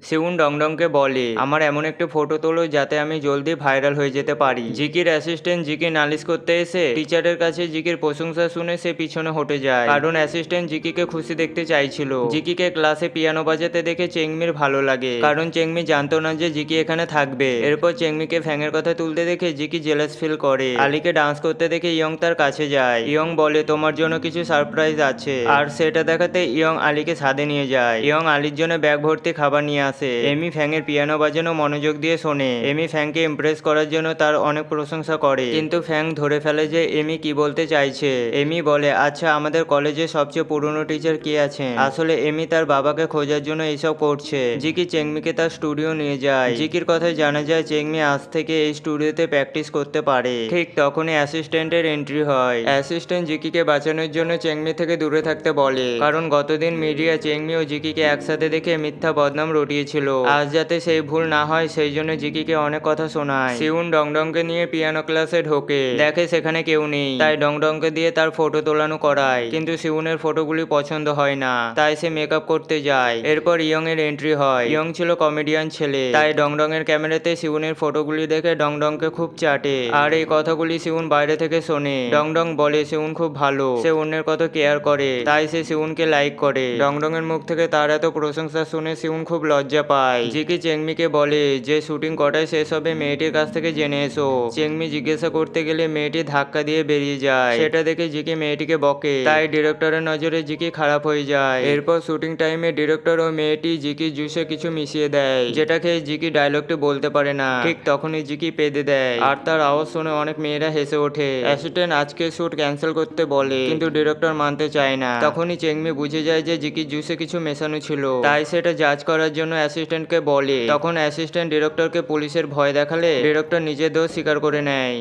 সেউন ডংডংকে বলে, আমার এমন একটি ফটো তোলো যাতে আমি জলদি ভাইরাল হয়ে যেতে পারি। জিকির অ্যাসিস্ট্যান্ট জিকি নালিশ করতে এসে টিচারের কাছে জিকির প্রশংসা শুনে সে পিছনে হটে যায়, কারণ অ্যাসিস্ট্যান্ট জিকিকে খুশি দেখতে চাইছিল। জিকিকে ক্লাসে পিয়ানো বাজাতে দেখে চেংমির ভালো লাগে, কারণ চেংমি জানতো না যে জিকি এখানে থাকবে। এরপর চেংমিকে ফ্যাঙের কথা তুলতে দেখে জিকি জেলাস ফিল করে। আলীকে ডান্স করতে দেখে ইয়ং তার কাছে যায়। ইয়ং বলে, তোমার জন্য কিছু সারপ্রাইজ আছে, আর সেটা দেখাতে ইয়ং আলীকে ছাদে নিয়ে যায়। ইয়ং আলীর জন্য ব্যাগ ভর্তি খাবার নিয়ে আসে। এমি ফ্যাঙের পিয়ানো বাজানো মনোযোগ দিয়ে শোনে। এমি ফ্যাংকে ইমপ্রেস করার জন্য তার অনেক প্রশংসা করে, কিন্তু ফ্যাং ধরে ফেলে যে এমি কি বলতে চাইছে। এমি বলে, আচ্ছা আমাদের কলেজে সবচেয়ে পুরনো টিচার কে আছেন? আসলে এমি তার বাবাকে খোঁজার জন্য এইসব করছে। জিকি চেংমিকে তার স্টুডিও নিয়ে যায়। জিকির কথায় জানা যায় চেংমি আজ থেকে এই স্টুডিওতে প্র্যাকটিস করতে পারে। ঠিক তখনই অ্যাসিস্ট্যান্টের এন্ট্রি হয়। অ্যাসিস্ট্যান্ট জিকিকে বাঁচানোর জন্য চেংমি থেকে দূরে থাকতে বলে, কারণ গতদিন মিডিয়া চেংমি ও জিকিকে একসাথে দেখে মিথ্যা বদনাম রটিয়েছিল। আজ যাতে সেই ভুল না হয় সেই জন্য জিকিকে অনেক কথা শোনায়। সিউন ডংডংকে নিয়ে পিয়ানো ক্লাসে ঢোকে, দেখে সেখানে কেউ নেই, তাই ডংডংকে দিয়ে তার ফটো তোলানো করায়, কিন্তু সিউনের ফটোগুলি পছন্দ হয় না, তাই সে মেকআপ করতে যায়। এরপর ইয়ং এর এন্ট্রি হয়। ইয়ং ছিল কমেডিয়ান ছেলে, তাই ডংডং এর ক্যামেরাতে সিউনের ফটোগুলি দেখে ডংডংকে খুব চাটে, আর এই কথাগুলি সিউন বাইরে থেকে শোনে। ডংডং বলে সিউন খুব ভালো, সে অন্যের কত কেয়ার করে, তাই সে সিউনকে লাইক করে। ডংডং এর মুখ থেকে তার এত প্রশংসা শুনে সিউন খুব লজ্জা পায়। জিকি চেংমিকে বলে যে শুটিং কটায় শেষ হবে মেয়েটির কাছ থেকে জেনে এসো। চেংমি জিজ্ঞাসা করতে গেলে মেয়েটি ধাক্কা দিয়ে বেরিয়ে যায়। সেটা দেখে জিকি মেয়েটিকে বকে, তাই ডিরেক্টরের নজরে জিকি খারাপ হয়ে যায়। এরপর শুটিং টাইমে ডিরেক্টর ও মেয়েটি জিকি জুসে কিছু মিশিয়ে দেয়, যেটা খেয়ে জিকি ডায়লগটি বলতে পারে না। ঠিক তখনই জিকি পেদে দেয়, আর তার আওয়াজ শুনে অনেক মেয়েরা হেসে ওঠে। অ্যাসিস্ট্যান্ট আজকে শুট ক্যান্সেল করতে বলে, কিন্তু ডিরেক্টর মানতে চায় না। তখনই চেংমি বুঝে যায় যে জিকি জুসে কিছু মেশানো ছিল, তাই সেটা জাজ করার জন্য অ্যাসিস্ট্যান্টকে বলে। তখন অ্যাসিস্ট্যান্ট ডিরেক্টরকে পুলিশের ভয় দেখালে ডিরেক্টর নিজের দোষ স্বীকার করে নেয়।